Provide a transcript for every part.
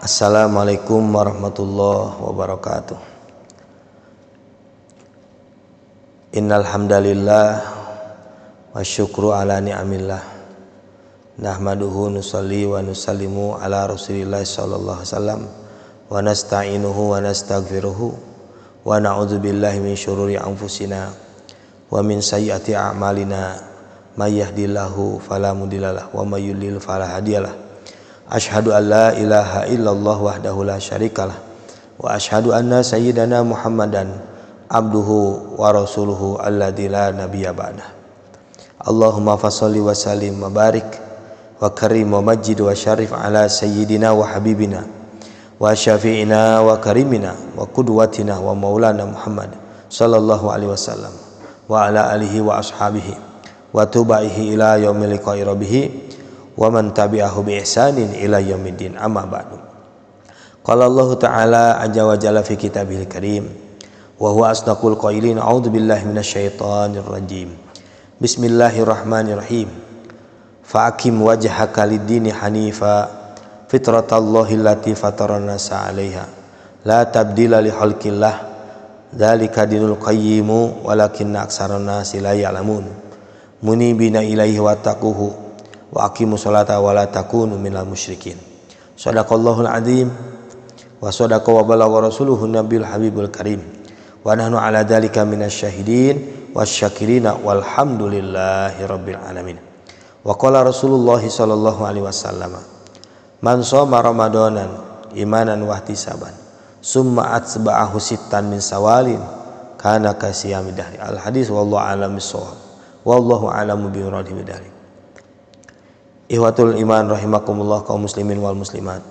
Assalamualaikum warahmatullahi wabarakatuh. Innal hamdalillah wa syukru ala ni'amillah. Nahmaduhu nusalli wa nusallimu ala Rasulillah sallallahu alaihi wasallam wa nasta'inuhu wa nastaghfiruhu wa na'udzu billahi min syururi anfusina wa min sayyiati a'malina may yahdihillahu fala mudhillalah wa may yudlil fala hadiyalah. Asyhadu an la ilaha illallah wahdahu la syarikalah wa asyhadu anna sayyidana Muhammadan abduhu wa rasuluhu alladzi la nabiyya ba'dah. Allahumma fasholli wa sallim wa barik wa karim wa majid wa syarif ala sayyidina wa habibina wa syafi'ina wa karimina wa qudwatina wa maulana Muhammad sallallahu alaihi wasallam wa ala alihi wa ashabihi wa tubaihi ila yaumil liqa'i rabbih wa man tabi'ahu bi ihsanin ila yaumiddin, amma ba'du. Qala Allah ta'ala azza wa jalla fi kitabihil karim wa huwa asdaqul qailin, a'udzu billahi minasyaitonir rajim. Bismillahirrahmanirrahim. Fa'aqim wajhaka lid-dini hanifa fitratallahi allati fataran nasa 'alaiha la tabdila li khalqillah dzalika dinul qayyimu walakinna aktsarun nasi la ya'lamun munibina ilaihi wattaquhu wa aqimus sholata wa la takunu minal musyrikin. Shadaqallahul azim wa sadaqa wa balagha rasuluhun nabiyul habibul karim wa nahnu ala dzalika minasyahidin wasyakirina walhamdulillahi rabbil alamin. Wa qala Rasulullah sallallahu alaihi wasallam, man shoma ramadanan imanan wa ihtisaban summa atba'ahu sittan min sawalin kana kasiyamid dahri. Al hadis wallahu a'lam bissawab wallahu a'lamu bi muradihi. Ihwatul iman rahimakumullah, kaum muslimin wal muslimat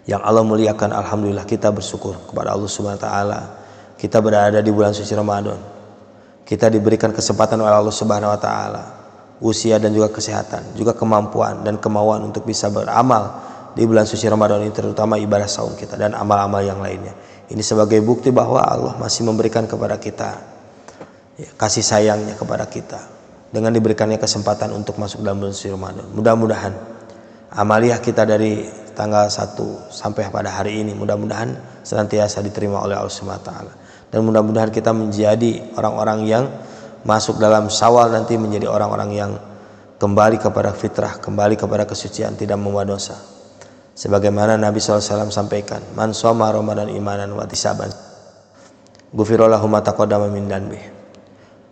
yang Allah muliakan, alhamdulillah kita bersyukur kepada Allah Subhanahu wa taala. Kita berada di bulan suci Ramadan. Kita diberikan kesempatan oleh Allah Subhanahu wa taala, usia dan juga kesehatan, juga kemampuan dan kemauan untuk bisa beramal di bulan suci Ramadan ini, terutama ibadah saum kita dan amal-amal yang lainnya. Ini sebagai bukti bahwa Allah masih memberikan kepada kita kasih sayangnya kepada kita dengan diberikannya kesempatan untuk masuk dalam bulan suci Ramadan. Mudah-mudahan amaliyah kita dari tanggal 1 sampai pada hari ini mudah-mudahan senantiasa diterima oleh Allah Subhanahu wa taala, dan mudah-mudahan kita menjadi orang-orang yang masuk dalam Syawal nanti menjadi orang-orang yang kembali kepada fitrah, kembali kepada kesucian, tidak membuat dosa. Sebagaimana Nabi SAW sampaikan, man shoma ramadan imanan wa ihtisaban ghufira lahu ma taqaddama min dhanbihi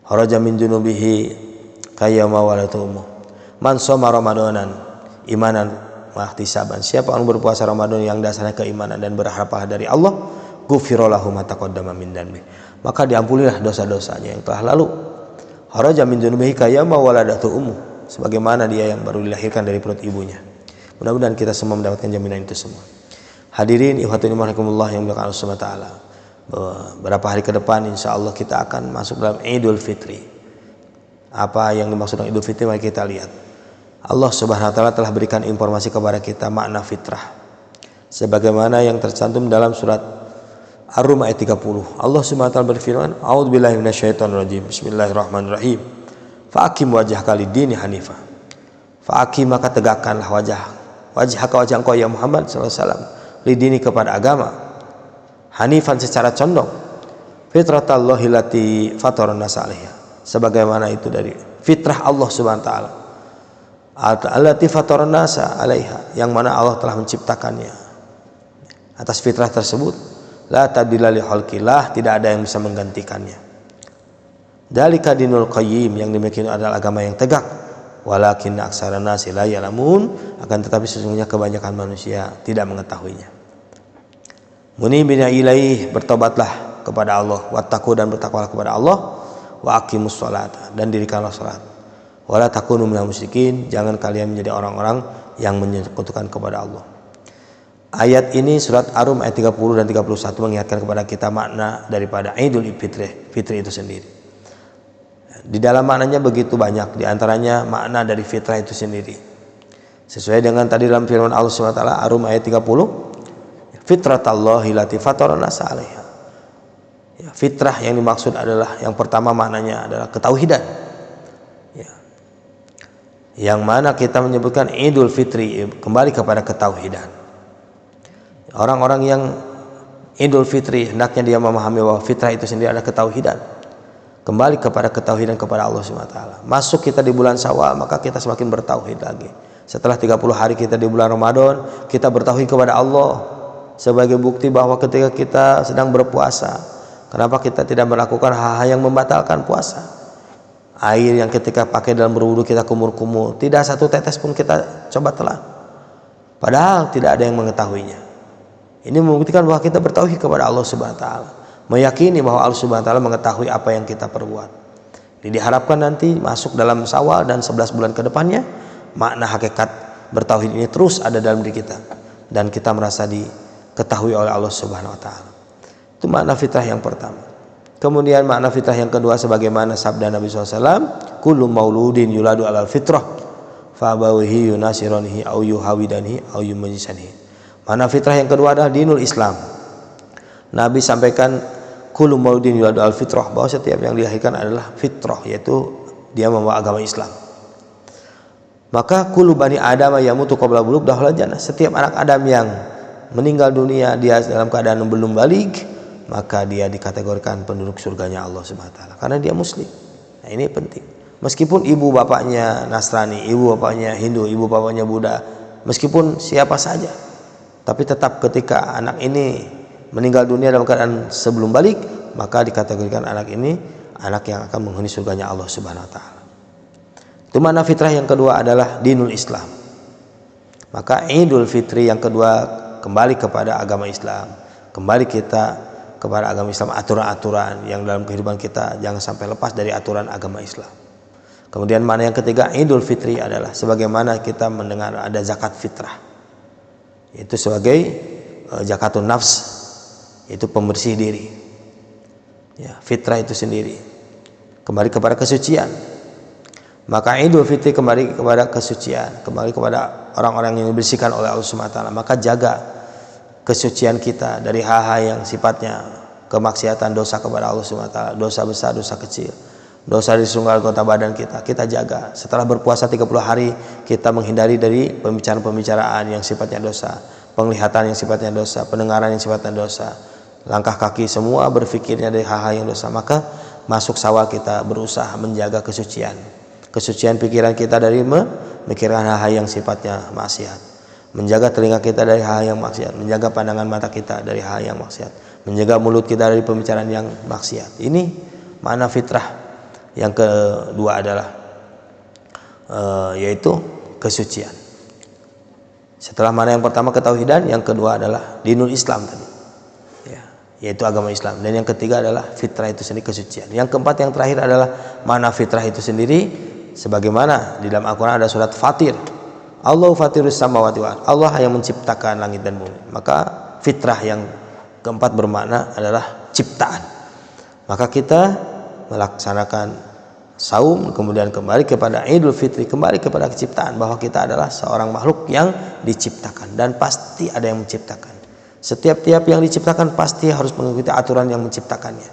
kharaja min junubihi kayyama walatumu. Man shoma ramadanan imanan wa ihtisaban, siapa orang berpuasa Ramadan yang dasarnya keimanan dan berharap pahala dari Allah, ghufira lahu ma taqaddama min dhanbihi, maka diampunilah dosa-dosanya yang telah lalu. Kharaja min junubihi kayyama waladatumu, sebagaimana dia yang baru dilahirkan dari perut ibunya. Mudah-mudahan kita semua mendapatkan jaminan itu semua. Hadirin ihwatul iman rahimakumullah yang dimuliakan Allah Subhanahu wa taala. Beberapa hari ke depan insyaallah kita akan masuk dalam Idul Fitri. Apa yang dimaksud dengan Idul Fitri, mari kita lihat. Allah Subhanahu wa taala telah berikan informasi kepada kita makna fitrah sebagaimana yang tercantum dalam surat Ar-Rum ayat 30. Allah Subhanahu wa taala berfirman, a'udzubillahi minasyaitonir rajim. Bismillahirrahmanirrahim. Fa'aqim wajhaka lid-dini hanifa. Fa'aqim, maka tegakkanlah wajah engkau ya Muhammad sallallahu alaihi wasallam, lid-dini kepada agama, hanifan secara condong, fitratallahi allati fataran nasa 'alaiha, sebagaimana itu dari fitrah Allah Subhanahu wa taala, allati fataran nasa 'alaiha, yang mana Allah telah menciptakannya atas fitrah tersebut. La tabdila li khalqillah, tidak ada yang bisa menggantikannya. Dzalika dinul qayyim, yang demikian adalah agama yang tegak. Walakinna aktsarun nasi la ya'lamun, akan tetapi sesungguhnya kebanyakan manusia tidak mengetahuinya. Munibina ilaih, bertobatlah kepada Allah, wattaqu, dan bertakwalah kepada Allah, wa aqimus sholata, dan dirikanlah salat, wala takunu minal musyrikin, jangan kalian menjadi orang-orang yang menyekutukan kepada Allah. Ayat ini surat Ar-Rum ayat 30 dan 31 mengingatkan kepada kita makna daripada Idul Fitri itu sendiri. Di dalam maknanya begitu banyak, di antaranya makna dari fitrah itu sendiri. Sesuai dengan tadi dalam firman Allah Subhanahu wa taala Ar-Rum ayat 30, fitratallahi allati fataran nasa 'alaiha. Fitrah yang dimaksud adalah, yang pertama maknanya adalah ketauhidan. Yang mana kita menyebutkan Idul Fitri kembali kepada ketauhidan. Orang-orang yang Idul Fitri hendaknya dia memahami bahwa fitrah itu sendiri adalah ketauhidan. Kembali kepada ketauhidan kepada Allah Subhanahu wa taala. Masuk kita di bulan Syawal, maka kita semakin bertauhid lagi. Setelah 30 hari kita di bulan Ramadan, kita bertauhid kepada Allah sebagai bukti bahwa ketika kita sedang berpuasa, kenapa kita tidak melakukan hal-hal yang membatalkan puasa? Air yang ketika pakai dalam berwudu kita kumur-kumur, tidak satu tetes pun kita coba telan. Padahal tidak ada yang mengetahuinya. Ini membuktikan bahwa kita bertauhid kepada Allah Subhanahu wa taala, meyakini bahwa Allah Subhanahu wa taala mengetahui apa yang kita perbuat. Jadi diharapkan nanti masuk dalam Syawal dan 11 bulan ke depannya, makna hakikat bertauhid ini terus ada dalam diri kita dan kita merasa diketahui oleh Allah Subhanahu wa taala. Itu makna fitrah yang pertama. Kemudian makna fitrah yang kedua sebagaimana sabda Nabi SAW, kullu mauludin yuladu alal fitrah fa abawihi yunasiranihi au yuhawidanihi au yumajisanihi. Makna fitrah yang kedua adalah dinul Islam. Nabi sampaikan kullu mauludin yuladu al fitrah, bahwa setiap yang dilahirkan adalah fitrah, yaitu dia membawa agama Islam. Maka kullu bani Adam yamutu qabla bulugh dakhala jannah. Setiap anak Adam yang meninggal dunia dia dalam keadaan belum baligh, maka dia dikategorikan penduduk surganya Allah Subhanahu wa taala karena dia muslim. Nah, ini penting. Meskipun ibu bapaknya Nasrani, ibu bapaknya Hindu, ibu bapaknya Buddha, meskipun siapa saja, tapi tetap ketika anak ini meninggal dunia dalam keadaan sebelum balik, maka dikategorikan anak ini anak yang akan menghuni surganya Allah Subhanahu wa taala. Itu makna fitrah yang kedua adalah dinul Islam. Maka Idul Fitri yang kedua kembali kepada agama Islam, kembali kita kepada agama Islam, aturan-aturan yang dalam kehidupan kita jangan sampai lepas dari aturan agama Islam. Kemudian makna yang ketiga Idul Fitri adalah sebagaimana kita mendengar ada zakat fitrah, itu sebagai zakatun nafs, itu pembersih diri. Ya, fitrah itu sendiri kembali kepada kesucian. Maka Idul Fitri kembali kepada kesucian, kembali kepada orang-orang yang dibersihkan oleh Allah Subhanahu wa taala. Maka jaga kesucian kita dari hal-hal yang sifatnya kemaksiatan, dosa kepada Allah Subhanahu wa taala, dosa besar, dosa kecil, dosa di seluruh anggota badan kita jaga. Setelah berpuasa 30 hari kita menghindari dari pembicaraan-pembicaraan yang sifatnya dosa, penglihatan yang sifatnya dosa, pendengaran yang sifatnya dosa, langkah kaki semua berfikirnya dari hal-hal yang dosa. Maka masuk Syawal kita berusaha menjaga kesucian pikiran kita dari memikirkan hal-hal yang sifatnya maksiat, menjaga telinga kita dari hal yang maksiat, menjaga pandangan mata kita dari hal yang maksiat, menjaga mulut kita dari pembicaraan yang maksiat. Ini makna fitrah yang kedua adalah yaitu kesucian. Setelah makna yang pertama ketauhidan, yang kedua adalah dinul Islam tadi, ya, yaitu agama Islam. Dan yang ketiga adalah fitrah itu sendiri, kesucian. Yang keempat yang terakhir adalah makna fitrah itu sendiri sebagaimana di dalam Al-Quran ada surat Fatir, Allah fatirus samawati wal ardh, Allah yang menciptakan langit dan bumi. Maka fitrah yang keempat bermakna adalah ciptaan. Maka kita melaksanakan saum, kemudian kembali kepada Idul Fitri, kembali kepada keciptaan, bahwa kita adalah seorang makhluk yang diciptakan dan pasti ada yang menciptakan. Setiap yang diciptakan pasti harus mengikuti aturan yang menciptakannya.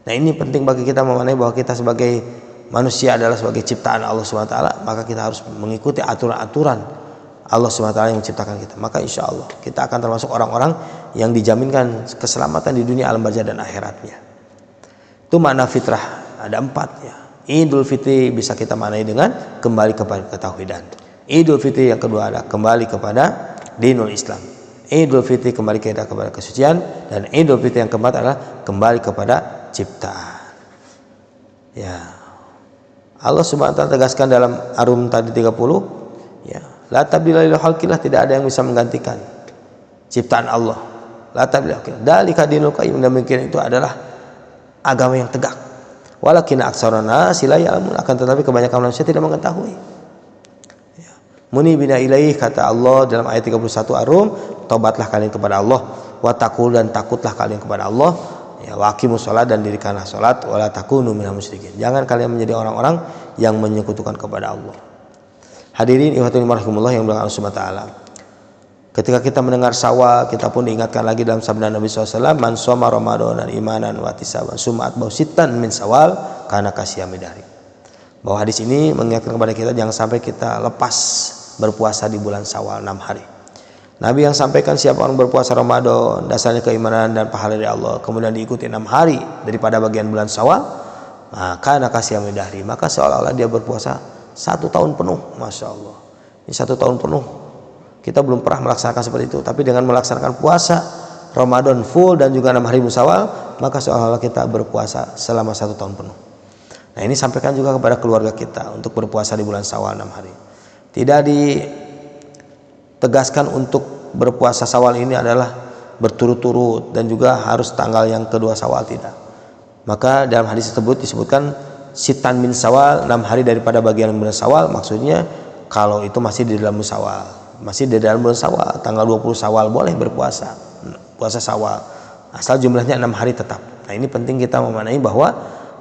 Nah, ini penting bagi kita memaknai bahwa kita sebagai manusia adalah sebagai ciptaan Allah SWT, maka kita harus mengikuti aturan-aturan Allah SWT yang menciptakan kita. Maka insya Allah kita akan termasuk orang-orang yang dijaminkan keselamatan di dunia alam barzah dan akhiratnya. Itu makna fitrah, ada 4 ya. Idul Fitri bisa kita maknai dengan kembali kepada ketauhidan. Idul Fitri yang kedua adalah kembali kepada dinul Islam. Idul Fitri kembali kepada kesucian, dan Idul Fitri yang keempat adalah kembali kepada ciptaan. Ya, Allah Subhanahu wa taala tegaskan dalam Ar-Rum tadi 30, ya, la tabdila li khalqillah, tidak ada yang bisa menggantikan ciptaan Allah. La tabdila. Dalika dinul qayyim, demikian itu adalah agama yang tegak. Walakin aktsarun nasi la ya'lamun, akan tetapi kebanyakan manusia tidak mengetahui. Ya. Munibina ilaihi, kata Allah dalam ayat 31 Ar-Rum, tobatlah kalian kepada Allah, wa taqul, dan takutlah kalian kepada Allah. Ya, waqimus shalah, dan dirikanlah salat, wala takunu minal musyrikin, jangan kalian menjadi orang-orang yang menyekutukan kepada Allah. Hadirin ikhwatul rahimahumullah yang berkah Allah Subhanahu wa taala. Ketika kita mendengar Syawal, kita pun diingatkan lagi dalam sabda Nabi SAW, man shoma ramadan imanan wa ihtisaban summa atba'u sittan min Syawal kana kasyamidari. Bahwa hadis ini mengingatkan kepada kita jangan sampai kita lepas berpuasa di bulan Syawal 6 hari. Nabi yang sampaikan siapa orang berpuasa Ramadan dasarnya keimanan dan pahala dari Allah, kemudian diikuti 6 hari daripada bagian bulan Syawal, maka nakasiyami dahri, maka seolah-olah dia berpuasa 1 tahun penuh. Masya Allah, ini 1 tahun penuh. Kita belum pernah melaksanakan seperti itu, tapi dengan melaksanakan puasa Ramadan full dan juga 6 hari Syawal, maka seolah-olah kita berpuasa selama 1 tahun penuh. Nah, ini sampaikan juga kepada keluarga kita untuk berpuasa di bulan Syawal 6 hari. Tidak ditegaskan untuk berpuasa Syawal ini adalah berturut-turut dan juga harus tanggal yang kedua Syawal, tidak. Maka dalam hadis tersebut disebutkan sitan min Syawal, 6 hari daripada bagian bulan Syawal, maksudnya kalau itu masih di dalam Syawal, masih di dalam bulan Syawal, tanggal 20 Syawal boleh berpuasa, puasa Syawal, asal jumlahnya 6 hari tetap. Nah, ini penting kita memaknai bahwa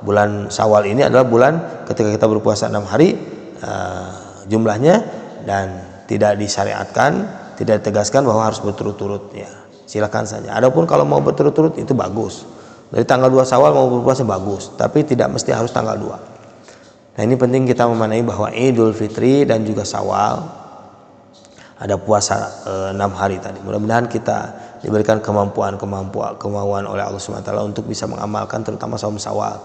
bulan Syawal ini adalah bulan ketika kita berpuasa 6 hari jumlahnya, dan tidak disyariatkan, tidak ditegaskan bahwa harus berturut-turut, ya silakan saja. Adapun kalau mau berturut-turut itu bagus, dari tanggal 2 Syawal mau berpuasa bagus, tapi tidak mesti harus tanggal 2. Nah, ini penting kita memaknai bahwa Idul Fitri dan juga Syawal ada puasa 6 hari tadi. Mudah-mudahan kita diberikan kemauan oleh Allah SWT untuk bisa mengamalkan terutama saum Syawal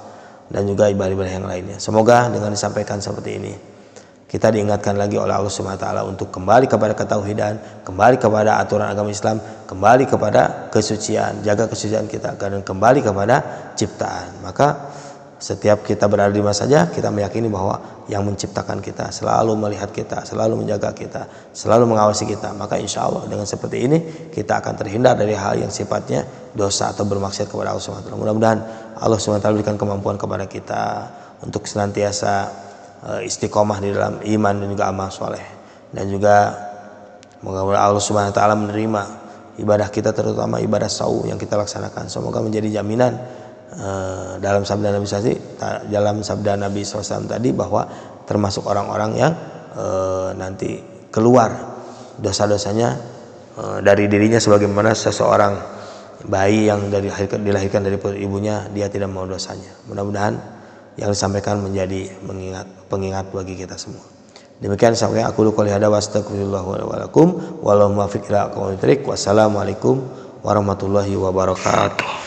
dan juga ibadah-ibadah yang lainnya. Semoga dengan disampaikan seperti ini kita diingatkan lagi oleh Allah SWT untuk kembali kepada ketauhidan, kembali kepada aturan agama Islam, kembali kepada kesucian, jaga kesucian kita, dan kembali kepada ciptaan. Maka setiap kita berada di mana saja, kita meyakini bahwa yang menciptakan kita selalu melihat kita, selalu menjaga kita, selalu mengawasi kita. Maka insya Allah dengan seperti ini kita akan terhindar dari hal yang sifatnya dosa atau bermaksiat kepada Allah SWT. Mudah-mudahan Allah SWT berikan kemampuan kepada kita untuk senantiasa istiqomah di dalam iman dan juga amal soleh, dan juga moga Allah Subhanahu wa taala menerima ibadah kita, terutama ibadah saum yang kita laksanakan. Semoga menjadi jaminan dalam sabda Nabi SAW tadi, bahwa termasuk orang-orang yang nanti keluar dosa-dosanya dari dirinya, sebagaimana seseorang bayi yang dilahirkan dari perut ibunya, dia tidak mau dosanya. Mudah-mudahan yang disampaikan menjadi pengingat bagi kita semua. Demikian sampai aku qouli hada wa astaghfirullah wa lakum wallahu muwaffiq ila aqwamit thoriq. Wassalamualaikum warahmatullahi wabarakatuh.